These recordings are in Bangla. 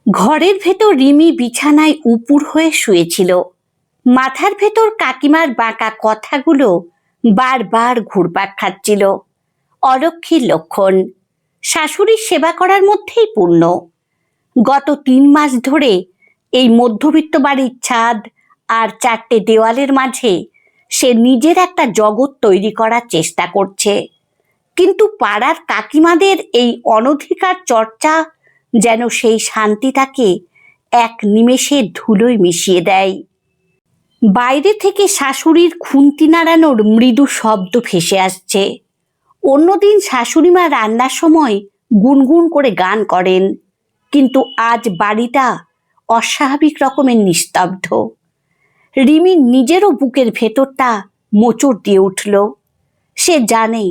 ঘরের ভেতর রিমি বিছানায় উপুড় হয়ে শুয়েছিল। মাথার ভেতর কাকিমার বাঁকা কথাগুলো বারবার ঘুরপাক খাচ্ছিল। অলক্ষীর লক্ষণ, শাশুড়ির সেবা করার মধ্যেই পূর্ণ। গত 3 মাস ধরে এই মধ্যবিত্ত বাড়ির ছাদ আর 4টে দেওয়ালের মাঝে সে নিজের একটা জগৎ তৈরি করার চেষ্টা করছে। কিন্তু পাড়ার কাকিমাদের এই অনধিকার চর্চা যেন সেই শান্তিটাকে এক নিমেষে ধুলোয় মিশিয়ে দেয়। বাইরে থেকে শাশুড়ির খুন্তি নাড়ানোর মৃদু শব্দ ভেসে আসছে। অন্যদিন শাশুড়িমা রান্নার সময় গুনগুন করে গান করেন, কিন্তু আজ বাড়িটা অস্বাভাবিক রকমের নিস্তব্ধ। রিমির নিজেরও বুকের ভেতরটা মোচড় দিয়ে উঠল। সে জানে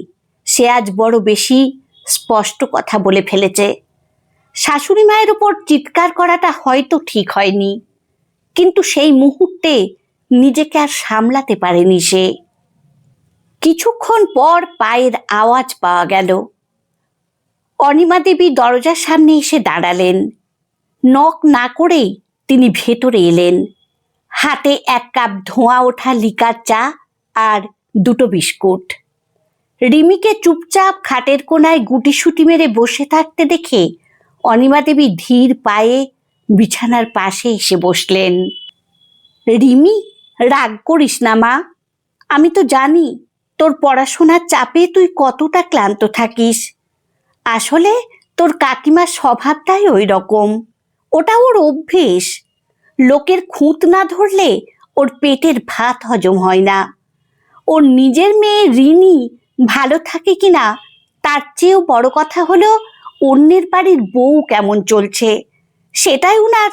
সে আজ বড় বেশি স্পষ্ট কথা বলে ফেলেছে। শাশুড়ি মায়ের উপর চিৎকার করাটা হয়তো ঠিক হয়নি, কিন্তু সেই মুহূর্তে নিজেকে আর সামলাতে পারেনি সে। কিছুক্ষণ পর পায়ের আওয়াজ পাওয়া গেল। অনিমা দেবী দরজার সামনে এসে দাঁড়ালেন। নক না করেই তিনি ভেতরে এলেন। হাতে 1 কাপ ধোঁয়া ওঠা লিকার চা আর 2টো বিস্কুট। রিমিকে চুপচাপ খাটের কোনায় গুটিসুটি মেরে বসে থাকতে দেখে অনিমা দেবী ধীর পায়ে বিছানার পাশে এসে বসলেন। রিমি, রাগ করিস না মা। আমি তো জানি তোর পড়াশোনার চাপে তুই কতটা ক্লান্ত থাকিস। আসলে তোর কাকিমার স্বভাবটাই ওই রকম। ওটা ওর অভ্যেস। লোকের খুঁত না ধরলে ওর পেটের ভাত হজম হয় না। ওর নিজের মেয়ে রিনি ভালো থাকে কিনা তার চেয়েও বড় কথা হলো অন্যের বাড়ির বউ কেমন চলছে, সেটাই উনার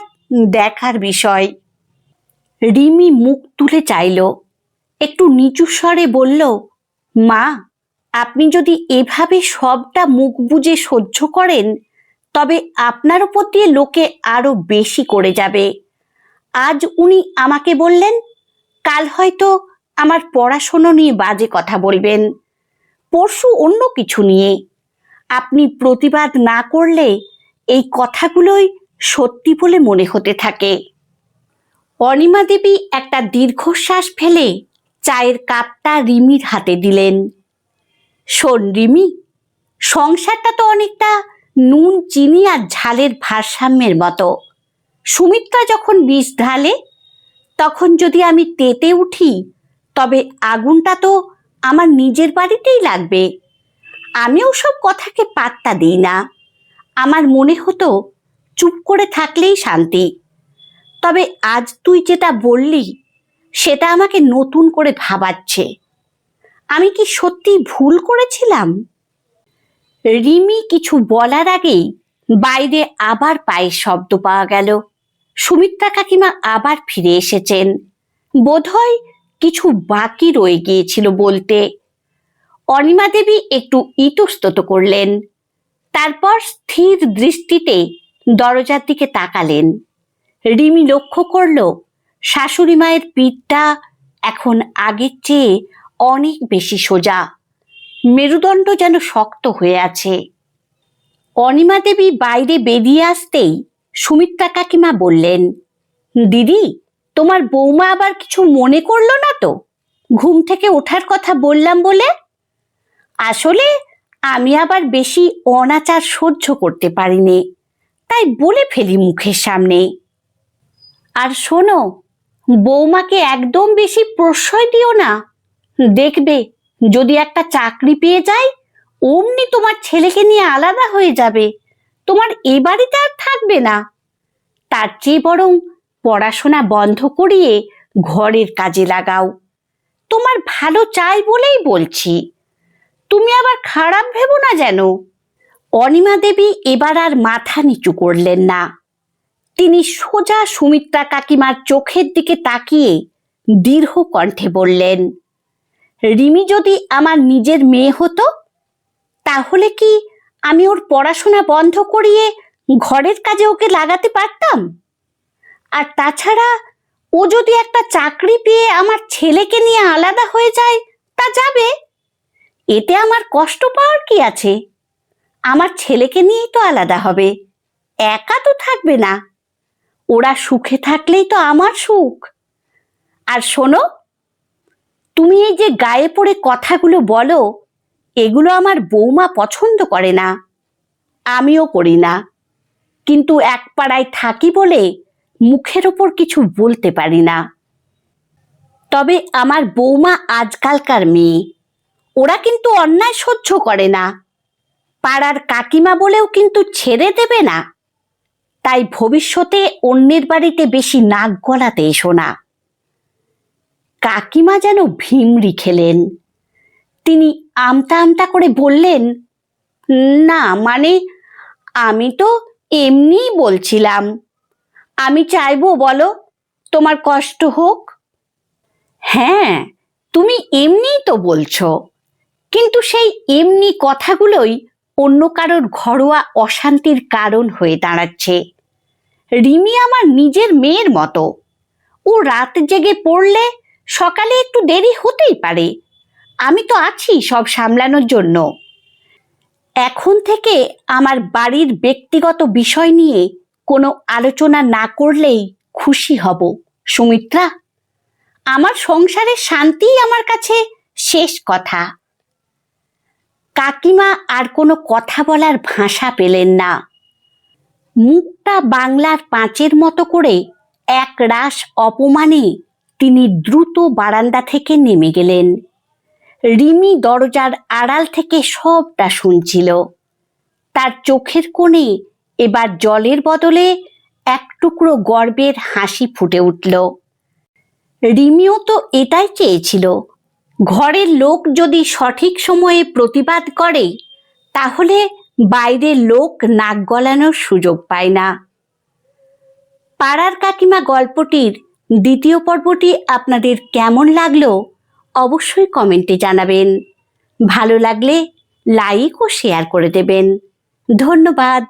দেখার বিষয়। রিমি মুখ তুলে চাইল, একটু নিচু স্বরে বলল, মা, আপনি যদি এভাবে সবটা মুখ বুজে সহ্য করেন তবে আপনার উপর দিয়ে লোকে আরো বেশি করে যাবে। আজ উনি আমাকে বললেন, কাল হয়তো আমার পড়াশোনা নিয়ে বাজে কথা বলবেন, পরশু অন্য কিছু নিয়ে। আপনি প্রতিবাদ না করলে এই কথাগুলোই সত্যি বলে মনে হতে থাকে। অনিমা দেবী একটা দীর্ঘশ্বাস ফেলে চায়ের কাপটা রিমির হাতে দিলেন। শোন রিমি, সংসারটা তো অনেকটা নুন চিনি আর ঝালের ভারসাম্যের মতো। সুমিত্রা যখন বিষ ঢালে তখন যদি আমি তেতে উঠি তবে আগুনটা তো আমার নিজের বাড়িতেই লাগবে। আমি ওসব কথাকে পাত্তা দিই না। আমার মনে হতো চুপ করে থাকলেই শান্তি। তবে আজ তুই যেটা বললি সেটা আমাকে নতুন করে ভাবাচ্ছে। আমি কি সত্যি ভুল করেছিলাম? রিমি কিছু বলার আগেই বাইরে আবার পায়ের শব্দ পাওয়া গেল। সুমিত্রা কাকিমা আবার ফিরে এসেছেন। বোধহয় কিছু বাকি রয়ে গিয়েছিল বলতে। অনিমা দেবী একটু ইতস্তত করলেন, তারপর স্থির দৃষ্টিতে দরজার দিকে তাকালেন। রিমি লক্ষ্য করল শাশুড়ি মায়ের পিঠটা এখন আগের চেয়ে অনেক বেশি সোজা। মেরুদণ্ড যেন শক্ত হয়ে আছে। অনিমা দেবী বাইরে বেরিয়ে আসতেই সুমিত্রা কাকিমা বললেন, দিদি, তোমার বৌমা আবার কিছু মনে করলো না তো ঘুম থেকে ওঠার কথা বললাম বলে? আসলে আমি আবার বেশি অনাচার সহ্য করতে পারিনি, তাই বলে ফেলি মুখের সামনে। আর শোনো, বৌমাকে একদম বেশি প্রশ্রয় দিও না। দেখবে যদি একটা চাকরি পেয়ে যায় অমনি তোমার ছেলেকে নিয়ে আলাদা হয়ে যাবে, তোমার এ বাড়িতে আর থাকবে না। তার চেয়ে বরং পড়াশোনা বন্ধ করিয়ে ঘরের কাজে লাগাও। তোমার ভালো চাই বলেই বলছি, তুমি আবার খারাপ ভেবো না যেন। অনিমা দেবী এবার আর মাথা নিচু করলেন না। তিনি সোজা সুমিত্রা কাকিমার চোখের দিকে তাকিয়ে দীর্ঘ কণ্ঠে বললেন, রিমি যদি আমার নিজের মেয়ে হতো তাহলে কি আমি ওর পড়াশোনা বন্ধ করিয়ে ঘরের কাজে ওকে লাগাতে পারতাম? আর তাছাড়া ও যদি একটা চাকরি পেয়ে আমার ছেলেকে নিয়ে আলাদা হয়ে যায় তা যাবে, এতে আমার কষ্ট পাওয়ার কি আছে? আমার ছেলেকে নিয়েই তো আলাদা হবে, একা তো থাকবে না। ওরা সুখে থাকলেই তো আমার সুখ। আর শোনো, তুমি এই যে গায়ে পড়ে কথাগুলো বলো, এগুলো আমার বৌমা পছন্দ করে না, আমিও করি না। কিন্তু এক পাড়ায় থাকি বলে মুখের ওপর কিছু বলতে পারি না। তবে আমার বৌমা আজকালকার মেয়ে, ওরা কিন্তু অন্যায় সহ্য করে না। পাড়ার কাকিমা বলেও কিন্তু ছেড়ে দেবে না। তাই ভবিষ্যতে অন্যের বাড়িতে বেশি নাক গলাতে এসো না। কাকিমা যেন ভিমরি খেলেন। তিনি আমতা আমতা করে বললেন, না মানে আমি তো এমনিই বলছিলাম। আমি চাইবো বলো তোমার কষ্ট হোক? হ্যাঁ, তুমি এমনিই তো বলছো, কিন্তু সেই এমনি কথাগুলোই অন্য কারোর ঘরোয়া অশান্তির কারণ হয়ে দাঁড়াচ্ছে। রিমি আমার নিজের মেয়ের মতো। ও রাত জেগে পড়লে সকালে একটু দেরি হতেই পারে, আমি তো আছি সব সামলানোর জন্য। এখন থেকে আমার বাড়ির ব্যক্তিগত বিষয় নিয়ে কোনো আলোচনা না করলেই খুশি হব সুমিত্রা। আমার সংসারের শান্তিই আমার কাছে শেষ কথা। কাকিমা আর কোনো কথা বলার ভাষা পেলেন না। মুখটা বাংলার পাঁচের মতো করে এক রাশ অপমানে তিনি দ্রুত বারান্দা থেকে নেমে গেলেন। রিমি দরজার আড়াল থেকে সবটা শুনছিল। তার চোখের কোণে এবার জলের বদলে এক টুকরো গর্বের হাসি ফুটে উঠল। রিমিও তো এটাই চেয়েছিল, ঘরের লোক যদি সঠিক সময়ে প্রতিবাদ করে তাহলে বাইরের লোক নাক গলানোর সুযোগ পায় না। পাড়ার কাকিমা গল্পটির দ্বিতীয় পর্বটি আপনাদের কেমন লাগলো অবশ্যই কমেন্টে জানাবেন। ভালো লাগলে লাইক ও শেয়ার করে দেবেন। ধন্যবাদ।